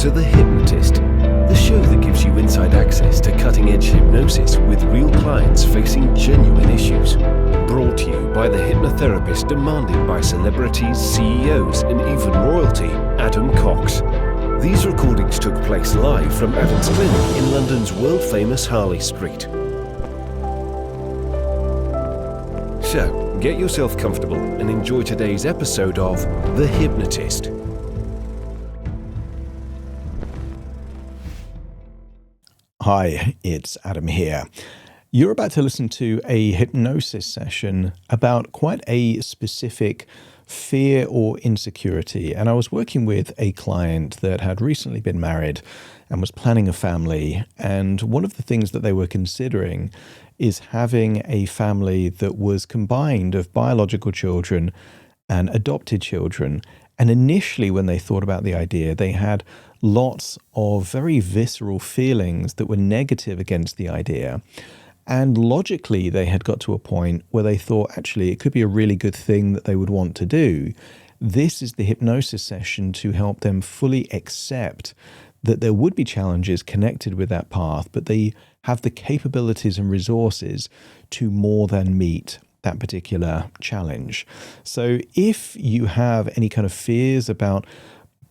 to The Hypnotist, the show that gives you inside access to cutting-edge hypnosis with real clients facing genuine issues. Brought to you by the hypnotherapist demanded by celebrities, CEOs, and even royalty, Adam Cox. These recordings took place live from Adam's clinic in London's world-famous Harley Street. So, get yourself comfortable and enjoy today's episode of The Hypnotist. Hi, it's Adam here. You're about to listen to a hypnosis session about quite a specific fear or insecurity. And I was working with a client that had recently been married and was planning a family. And one of the things that they were considering is having a family that was combined of biological children and adopted children. And initially, when they thought about the idea, they had lots of very visceral feelings that were negative against the idea. And logically, they had got to a point where they thought, actually, it could be a really good thing that they would want to do. This is the hypnosis session to help them fully accept that there would be challenges connected with that path, but they have the capabilities and resources to more than meet that particular challenge. So if you have any kind of fears about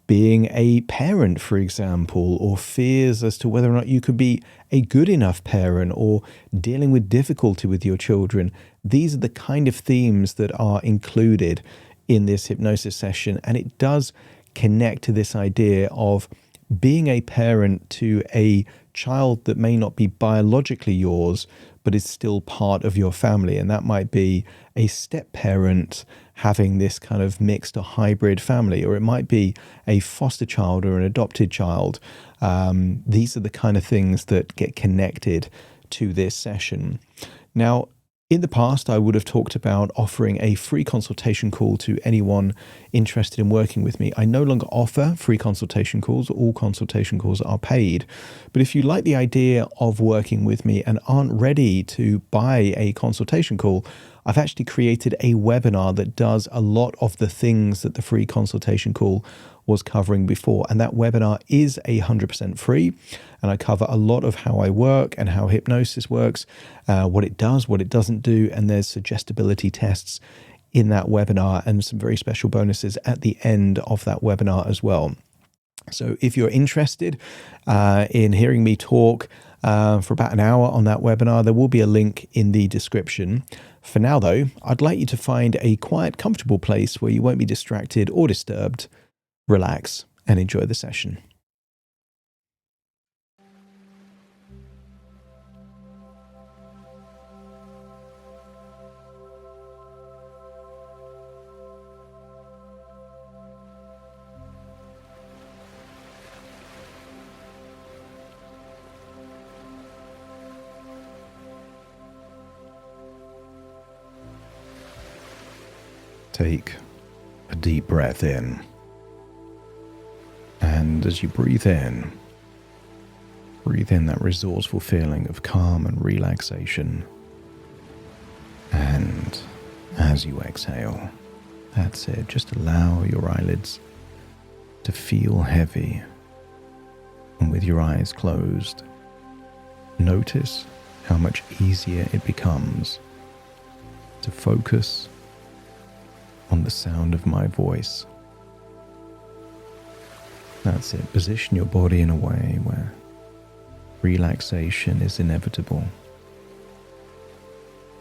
being a parent, for example, or fears as to whether or not you could be a good enough parent or dealing with difficulty with your children, these are the kind of themes that are included in this hypnosis session. And it does connect to this idea of being a parent to a child that may not be biologically yours, but is still part of your family. And that might be a step parent having this kind of mixed or hybrid family, or it might be a foster child or an adopted child. These are the kind of things that get connected to this session. Now, in the past, I would have talked about offering a free consultation call to anyone interested in working with me. I no longer offer free consultation calls. All consultation calls are paid. But if you like the idea of working with me and aren't ready to buy a consultation call, I've actually created a webinar that does a lot of the things that the free consultation call was covering before. And that webinar is 100% free. And I cover a lot of how I work and how hypnosis works, what it does, what it doesn't do. And there's suggestibility tests in that webinar and some very special bonuses at the end of that webinar as well. So if you're interested in hearing me talk for about an hour on that webinar, there will be a link in the description. For now, though, I'd like you to find a quiet, comfortable place where you won't be distracted or disturbed. Relax and enjoy the session. Take a deep breath in. And as you breathe in that resourceful feeling of calm and relaxation. And as you exhale, that's it. Just allow your eyelids to feel heavy. And with your eyes closed, notice how much easier it becomes to focus on the sound of my voice. That's it. Position your body in a way where relaxation is inevitable.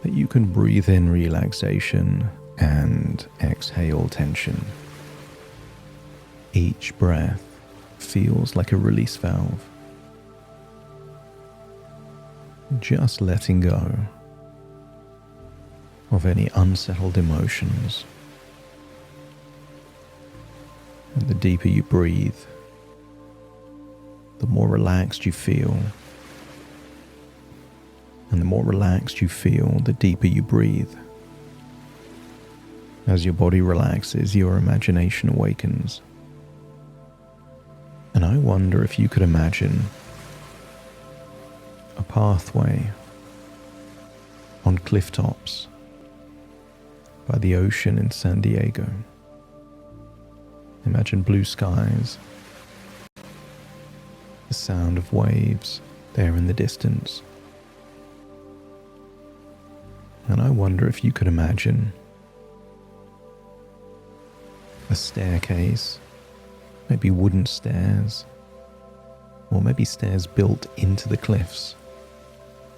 That you can breathe in relaxation and exhale tension. Each breath feels like a release valve. Just letting go of any unsettled emotions. And the deeper you breathe, the more relaxed you feel. And the more relaxed you feel, the deeper you breathe. As your body relaxes, your imagination awakens. And I wonder if you could imagine a pathway on cliff tops by the ocean in San Diego. Imagine blue skies, the sound of waves there in the distance. And I wonder if you could imagine a staircase, maybe wooden stairs, or maybe stairs built into the cliffs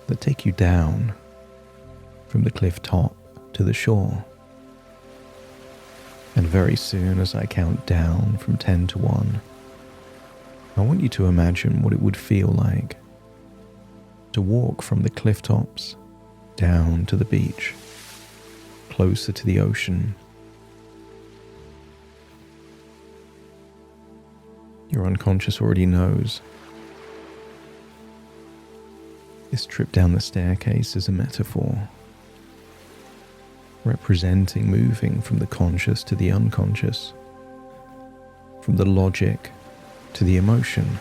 that take you down from the cliff top to the shore. And very soon, as I count down from 10 to 1, I want you to imagine what it would feel like to walk from the cliff tops down to the beach, closer to the ocean. Your unconscious already knows this trip down the staircase is a metaphor, representing moving from the conscious to the unconscious, from the logic to the emotion.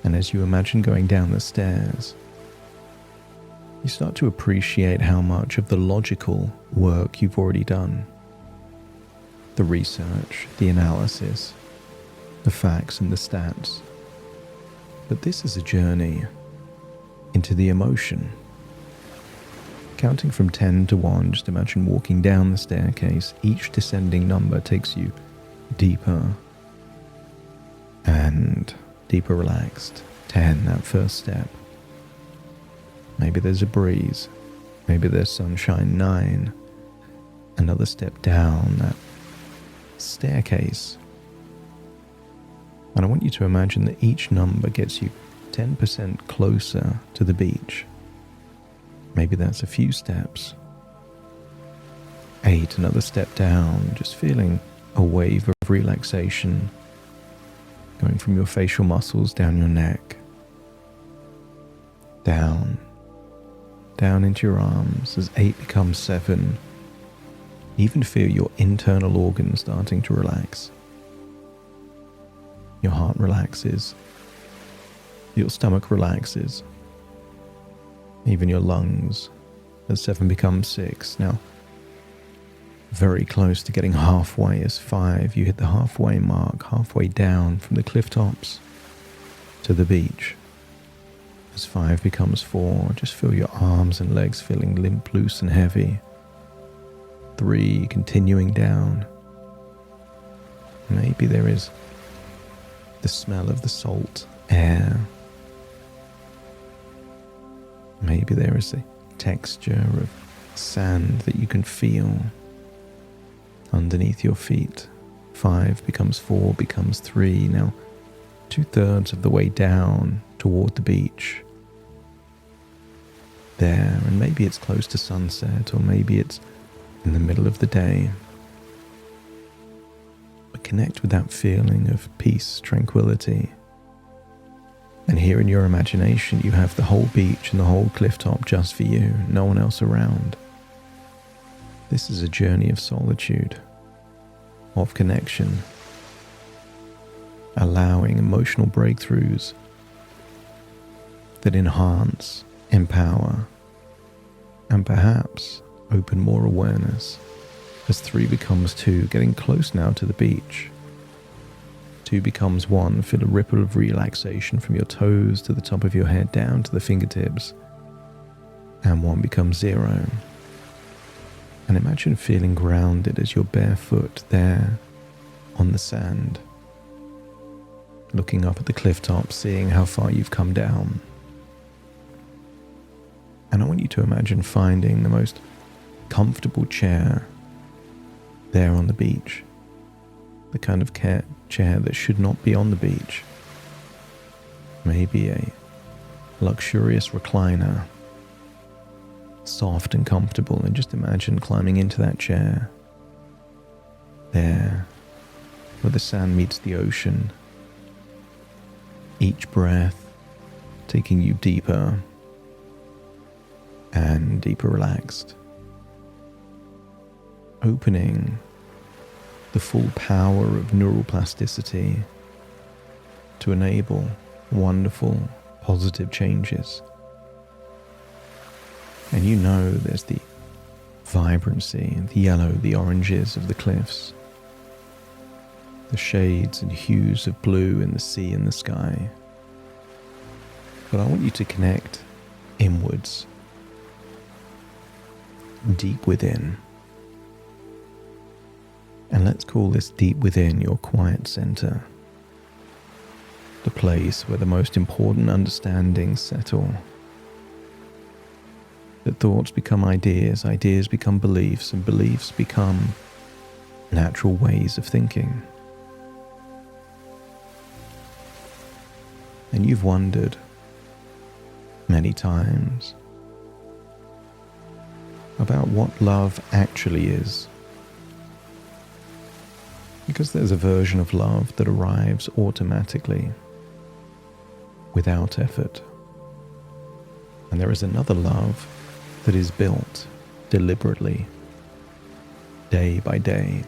And as you imagine going down the stairs, you start to appreciate how much of the logical work you've already done. The research, the analysis, the facts and the stats. But this is a journey into the emotion. Counting from 10 to 1, just imagine walking down the staircase. Each descending number takes you deeper and deeper relaxed. 10, that first step. Maybe there's a breeze. Maybe there's sunshine. 9, another step down that staircase. And I want you to imagine that each number gets you 10% closer to the beach. Maybe that's a few steps. 8, another step down, just feeling a wave of relaxation going from your facial muscles down your neck, down into your arms. As 8 becomes 7, even feel your internal organs starting to relax. Your heart relaxes, your stomach relaxes, even your lungs. As 7 becomes 6. Now, very close to getting halfway. As 5, you hit the halfway mark, halfway down from the cliff tops to the beach. As 5 becomes 4, just feel your arms and legs feeling limp, loose and heavy. 3, continuing down. Maybe there is the smell of the salt air. Maybe there is a texture of sand that you can feel underneath your feet. 5 becomes 4, becomes 3. Now, 2/3 of the way down toward the beach. There, and maybe it's close to sunset, or maybe it's in the middle of the day. But connect with that feeling of peace, tranquility. And here in your imagination, you have the whole beach and the whole cliff top just for you, no one else around. This is a journey of solitude, of connection, allowing emotional breakthroughs that enhance, empower, and perhaps open more awareness. As 3 becomes 2, getting close now to the beach. 2 becomes 1, feel a ripple of relaxation from your toes to the top of your head down to the fingertips. And 1 becomes 0. And imagine feeling grounded as you're barefoot there on the sand, looking up at the cliff top, seeing how far you've come down. And I want you to imagine finding the most comfortable chair there on the beach. The kind of chair that should not be on the beach. Maybe a luxurious recliner, soft and comfortable, and just imagine climbing into that chair. There, where the sand meets the ocean. Each breath taking you deeper and deeper relaxed. Opening the full power of neural plasticity to enable wonderful, positive changes. And you know there's the vibrancy, the yellow, the oranges of the cliffs. the shades and hues of blue in the sea and the sky. But I want you to connect inwards, deep within. And let's call this deep within your quiet center, the place where the most important understandings settle. That thoughts become ideas, ideas become beliefs, and beliefs become natural ways of thinking. And you've wondered many times about what love actually is. Because there's a version of love that arrives automatically, without effort. And there is another love that is built deliberately, day by day,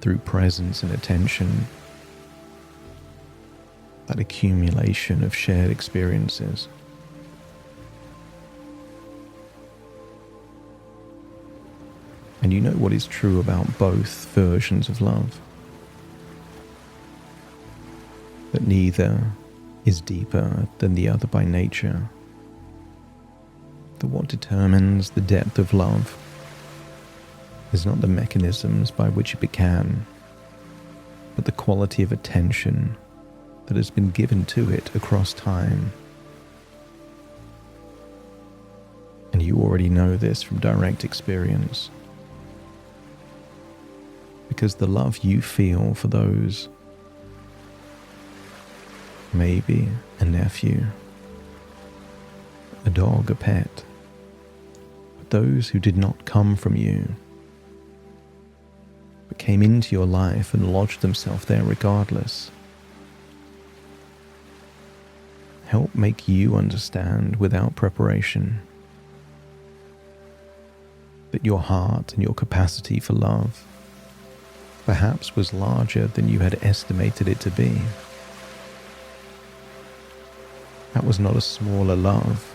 through presence and attention, that accumulation of shared experiences. And you know what is true about both versions of love. That neither is deeper than the other by nature. That what determines the depth of love is not the mechanisms by which it began, but the quality of attention that has been given to it across time. And you already know this from direct experience. Because the love you feel for those, maybe a nephew, a dog, a pet, but those who did not come from you, but came into your life and lodged themselves there regardless, help make you understand without preparation that your heart and your capacity for love perhaps was larger than you had estimated it to be. That was not a smaller love,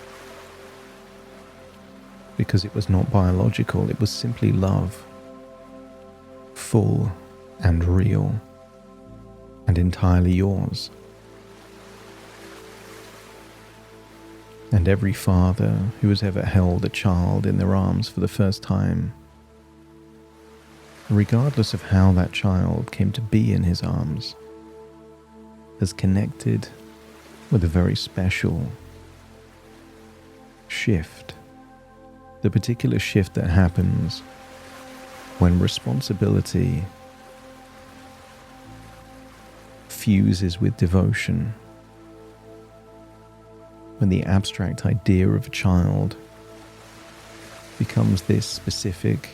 because it was not biological, it was simply love, full and real, and entirely yours. And every father who has ever held a child in their arms for the first time, regardless of how that child came to be in his arms, has connected with a very special shift. The particular shift that happens when responsibility fuses with devotion. When the abstract idea of a child becomes this specific,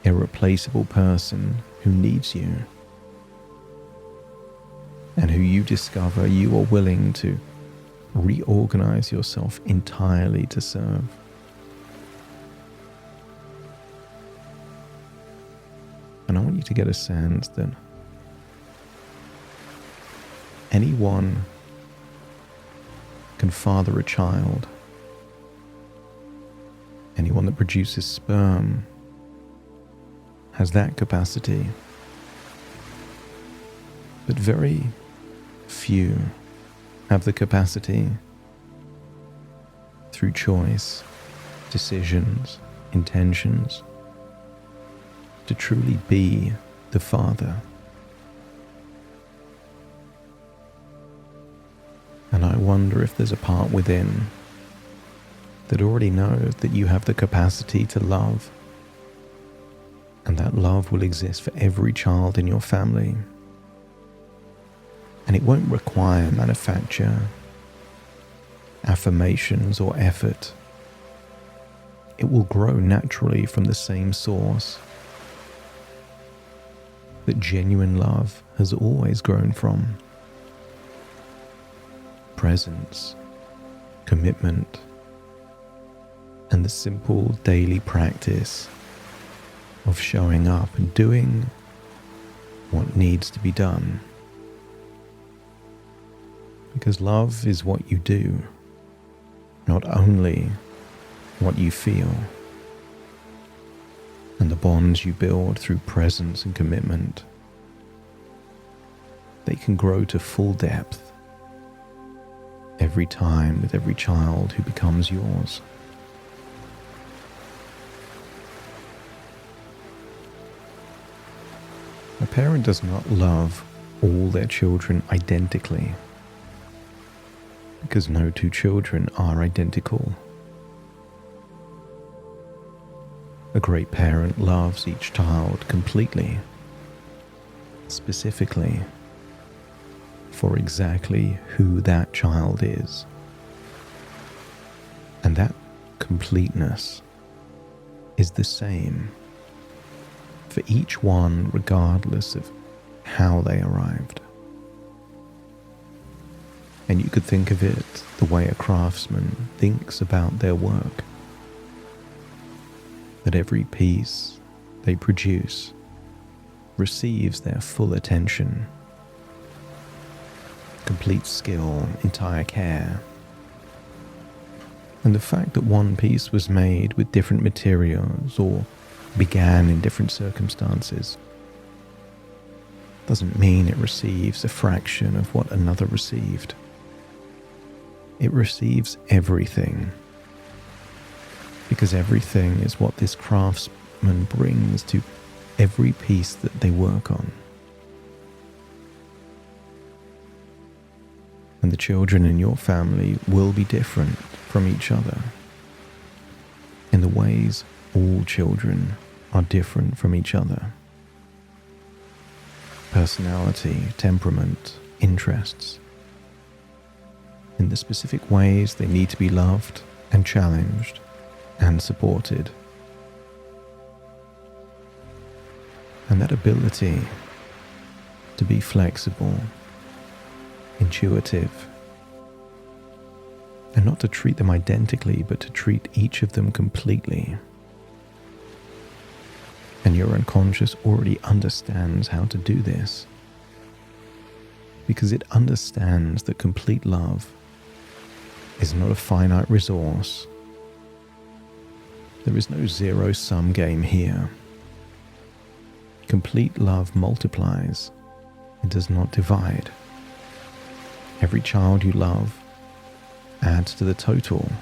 irreplaceable person who needs you, and who you discover you are willing to reorganize yourself entirely to serve. And I want you to get a sense that anyone can father a child. Anyone that produces sperm has that capacity. But very few have the capacity, through choice, decisions, intentions, to truly be the father. And I wonder if there's a part within that already knows that you have the capacity to love, and that love will exist for every child in your family. And it won't require manufacture, affirmations, or effort. It will grow naturally from the same source that genuine love has always grown from. Presence, commitment, and the simple daily practice of showing up and doing what needs to be done. Because love is what you do, not only what you feel. and the bonds you build through presence and commitment, they can grow to full depth every time with every child who becomes yours. A parent does not love all their children identically, because no two children are identical. A great parent loves each child completely, specifically, for exactly who that child is. And that completeness is the same for each one, regardless of how they arrived. And you could think of it the way a craftsman thinks about their work, that every piece they produce receives their full attention, complete skill, entire care. And the fact that one piece was made with different materials or began in different circumstances doesn't mean it receives a fraction of what another received. It receives everything, because everything is what this craftsman brings to every piece that they work on. And the children in your family will be different from each other in the ways all children are different from each other. Personality, temperament, interests. In the specific ways they need to be loved and challenged and supported. And that ability to be flexible, intuitive, and not to treat them identically, but to treat each of them completely. And your unconscious already understands how to do this, because it understands that complete love is not a finite resource. There is no zero-sum game here. Complete love multiplies. It does not divide. Every child you love adds to the total,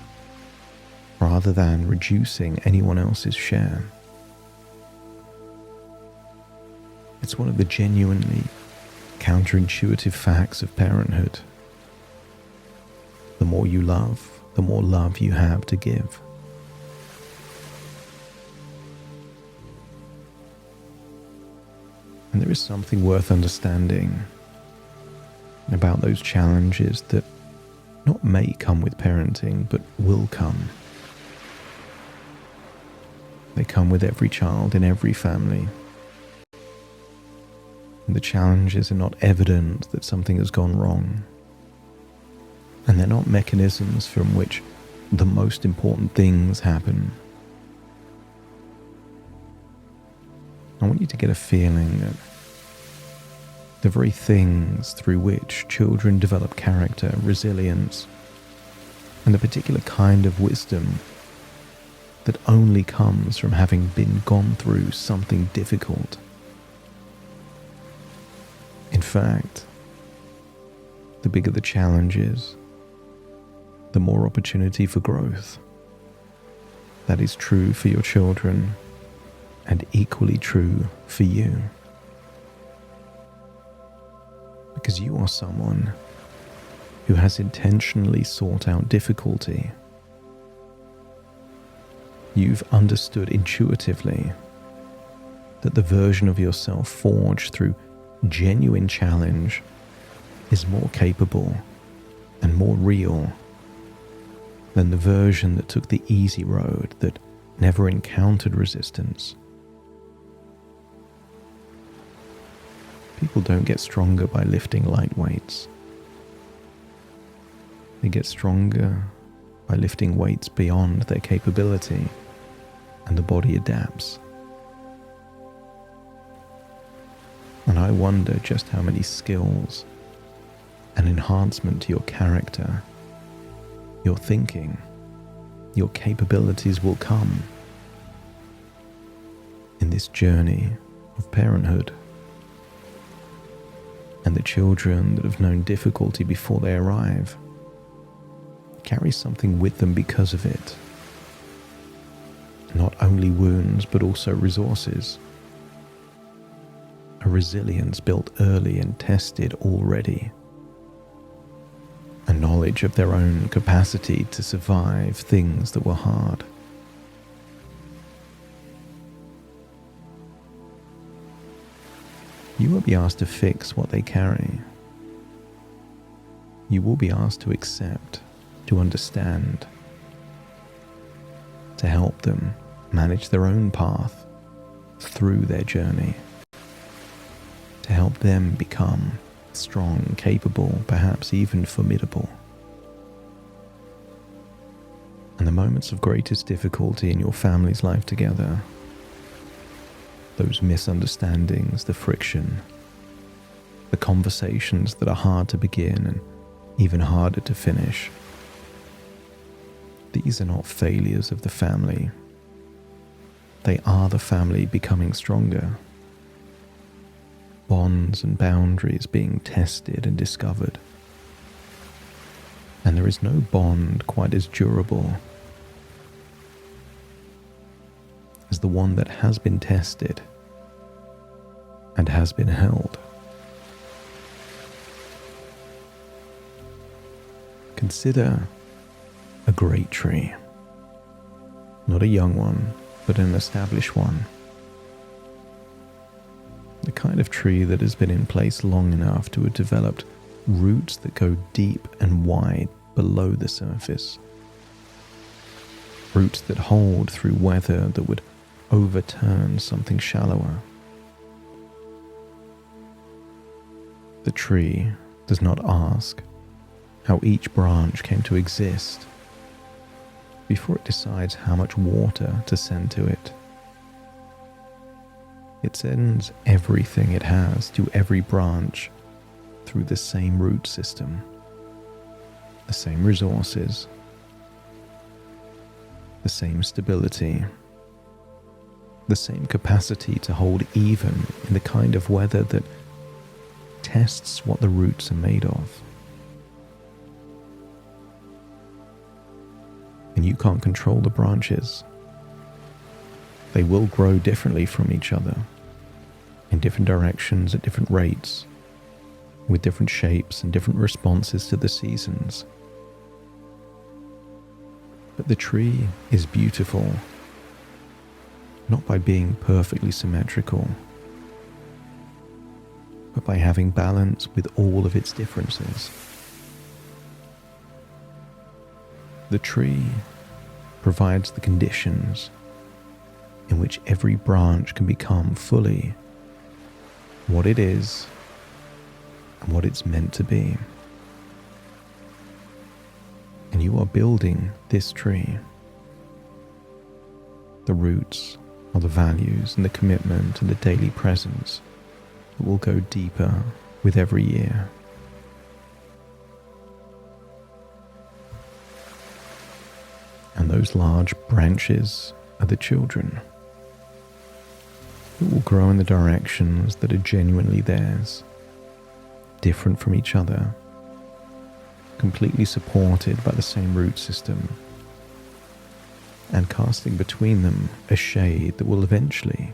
rather than reducing anyone else's share. It's one of the genuinely counterintuitive facts of parenthood. The more you love, the more love you have to give. And there is something worth understanding about those challenges that not may come with parenting, but will come. They come with every child in every family. And the challenges are not evident that something has gone wrong. And they're not mechanisms from which the most important things happen. I want you to get a feeling that the very things through which children develop character, resilience, and the particular kind of wisdom that only comes from having been gone through something difficult. In fact, the bigger the challenges, the more opportunity for growth. That is true for your children and equally true for you. Because you are someone who has intentionally sought out difficulty. You've understood intuitively that the version of yourself forged through genuine challenge is more capable and more real than the version that took the easy road, that never encountered resistance. People don't get stronger by lifting light weights. They get stronger by lifting weights beyond their capability, and the body adapts. And I wonder just how many skills and enhancement to your character, your thinking, your capabilities will come in this journey of parenthood. And the children that have known difficulty before they arrive carry something with them because of it. Not only wounds, but also resources. A resilience built early and tested already. A knowledge of their own capacity to survive things that were hard. You will be asked to fix what they carry. You will be asked to accept, to understand, to help them manage their own path through their journey, to help them become strong, capable, perhaps even formidable. And the moments of greatest difficulty in your family's life together, those misunderstandings, the friction, the conversations that are hard to begin and even harder to finish, these are not failures of the family. They are the family becoming stronger. Bonds and boundaries being tested and discovered. And there is no bond quite as durable as the one that has been tested and has been held. Consider a great tree. Not a young one, but an established one. The kind of tree that has been in place long enough to have developed roots that go deep and wide below the surface. Roots that hold through weather that would overturn something shallower. The tree does not ask how each branch came to exist before it decides how much water to send to it. It sends everything it has to every branch through the same root system, the same resources, the same stability, the same capacity to hold even in the kind of weather that tests what the roots are made of. And you can't control the branches. They will grow differently from each other, in different directions at different rates, with different shapes and different responses to the seasons. But the tree is beautiful, not by being perfectly symmetrical, but by having balance with all of its differences. The tree provides the conditions in which every branch can become fully what it is and what it's meant to be. And you are building this tree. The roots are the values and the commitment and the daily presence that will go deeper with every year. And those large branches are the children who will grow in the directions that are genuinely theirs, different from each other, completely supported by the same root system, and casting between them a shade that will eventually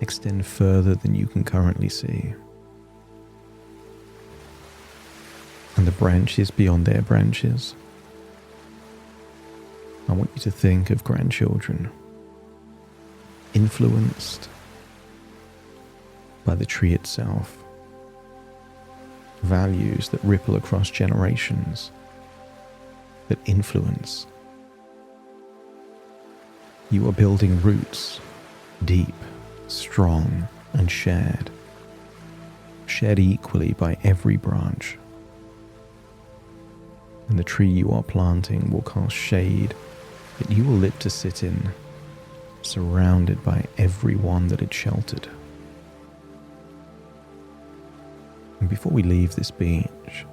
extend further than you can currently see. And the branches beyond their branches, I want you to think of grandchildren, influenced by the tree itself, values that ripple across generations, that influence. You are building roots, deep, strong, and shared equally by every branch. And the tree you are planting will cast shade that you will live to sit in, surrounded by everyone that it sheltered. And before we leave this beach,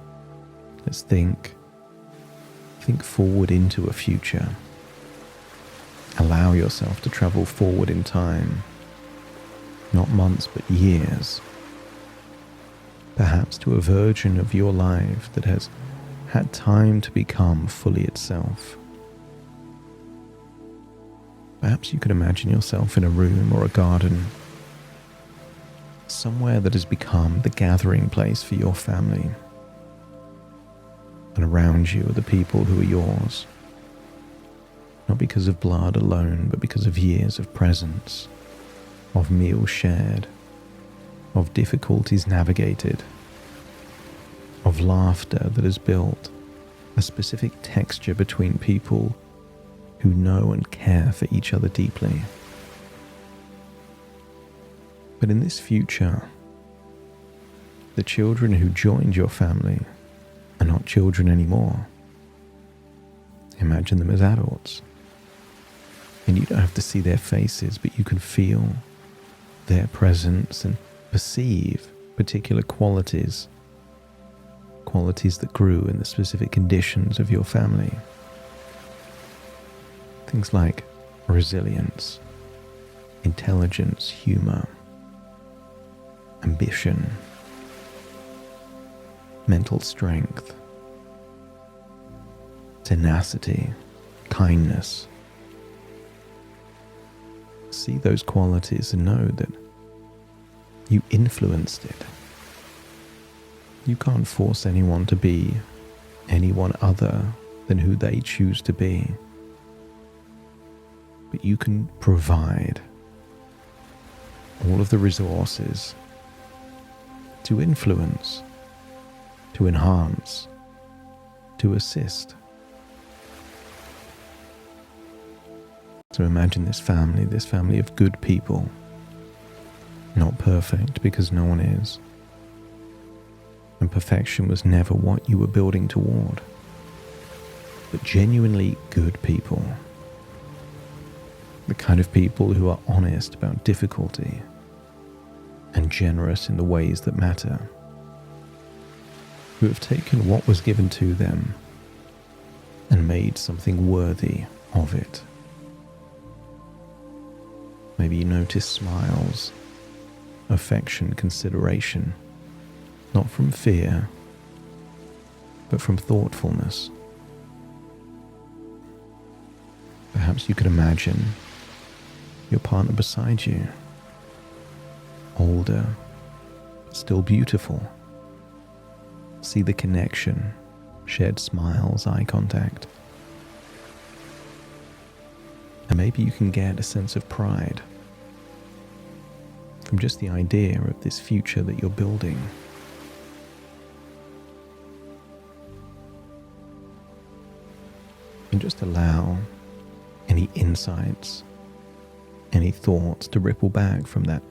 let's think forward into a future. Allow yourself to travel forward in time not months but years, perhaps to a version of your life that has had time to become fully itself. Perhaps you could imagine yourself in a room or a garden, somewhere that has become the gathering place for your family. And around you are the people who are yours, not because of blood alone, but because of years of presence, of meals shared, of difficulties navigated, of laughter that has built a specific texture between people who know and care for each other deeply. But in this future, the children who joined your family are not children anymore. Imagine them as adults. And you don't have to see their faces, but you can feel their presence and perceive particular qualities that grew in the specific conditions of your family. Things like resilience, intelligence, humor, ambition, mental strength, tenacity, kindness. See those qualities and know that you influenced it. You can't force anyone to be anyone other than who they choose to be. But you can provide all of the resources to influence, to enhance, to assist. So imagine this family of good people, not perfect because no one is. And perfection was never what you were building toward, but genuinely good people. The kind of people who are honest about difficulty and generous in the ways that matter, who have taken what was given to them and made something worthy of it. Maybe you notice smiles, affection, consideration, not from fear, but from thoughtfulness. Perhaps you could imagine your partner beside you, older, but still beautiful. See the connection, shared smiles, eye contact. And maybe you can get a sense of pride from just the idea of this future that you're building. And just allow any insights, any thoughts to ripple back from that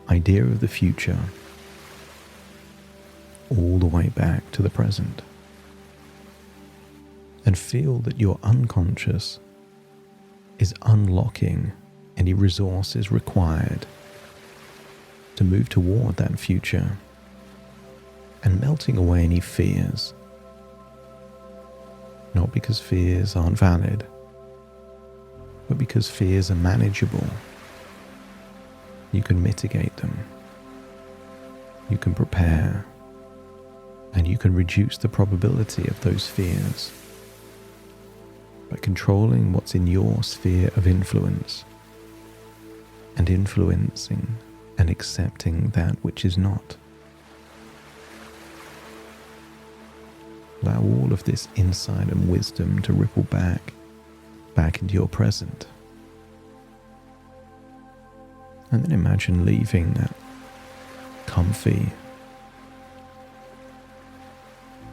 idea of the future all the way back to the present. And feel that your unconscious is unlocking any resources required to move toward that future and melting away any fears. Not because fears aren't valid, but because fears are manageable. You can mitigate them. You can prepare. And you can reduce the probability of those fears by controlling what's in your sphere of influence and influencing and accepting that which is not. Allow all of this insight and wisdom to ripple back into your present. And then imagine leaving that comfy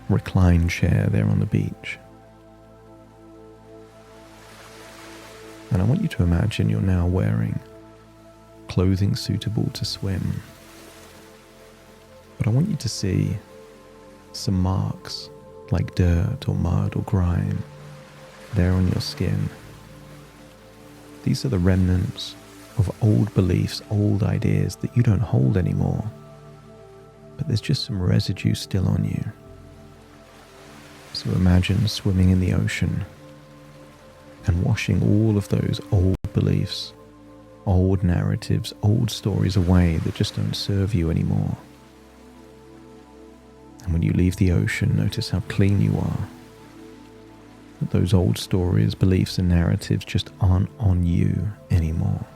recline chair there on the beach. And I want you to imagine you're now wearing clothing suitable to swim. But I want you to see some marks like dirt or mud or grime there on your skin. These are the remnants of old beliefs, old ideas that you don't hold anymore. But there's just some residue still on you. So imagine swimming in the ocean and washing all of those old beliefs old narratives, old stories away that just don't serve you anymore. And when you leave the ocean, notice how clean you are. That those old stories, beliefs, and narratives just aren't on you anymore.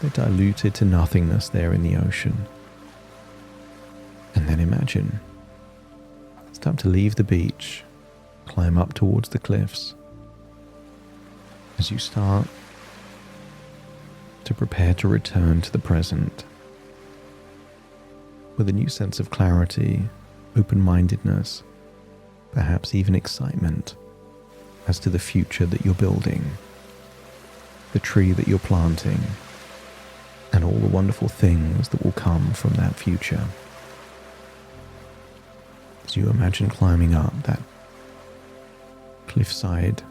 They're diluted to nothingness there in the ocean. And then imagine it's time to leave the beach, climb up towards the cliffs. As you start to prepare to return to the present with a new sense of clarity, open-mindedness, perhaps even excitement as to the future that you're building, the tree that you're planting, and all the wonderful things that will come from that future. As you imagine climbing up that cliffside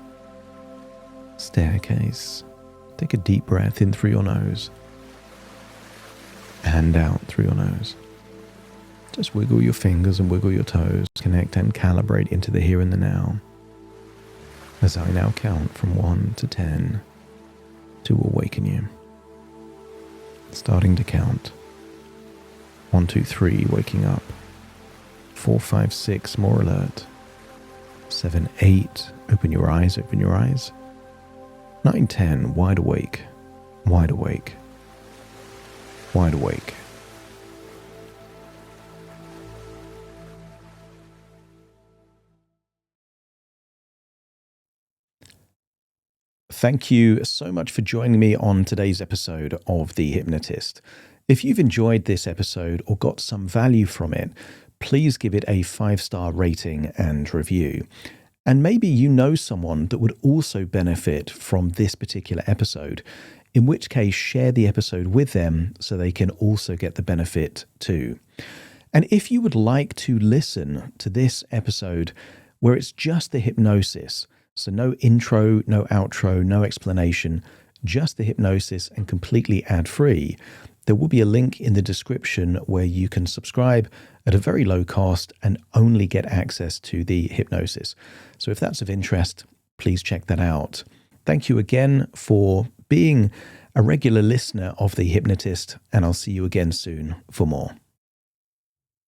staircase, take a deep breath in through your nose and out through your nose. Just wiggle your fingers and wiggle your toes, connect and calibrate into the here and the now. As I now count from 1 to 10 to awaken you. Starting to count. 1, 2, 3, waking up. 4, 5, 6, more alert. 7, 8, open your eyes, open your eyes. 9, 10, wide awake, wide awake, wide awake. Thank you so much for joining me on today's episode of The Hypnotist. If you've enjoyed this episode or got some value from it, please give it a 5-star rating and review. And maybe you know someone that would also benefit from this particular episode, in which case share the episode with them so they can also get the benefit too. And if you would like to listen to this episode where it's just the hypnosis, so no intro, no outro, no explanation, just the hypnosis and completely ad-free, there will be a link in the description where you can subscribe at a very low cost and only get access to the hypnosis. So if that's of interest, please check that out. Thank you again for being a regular listener of The Hypnotist, and I'll see you again soon for more.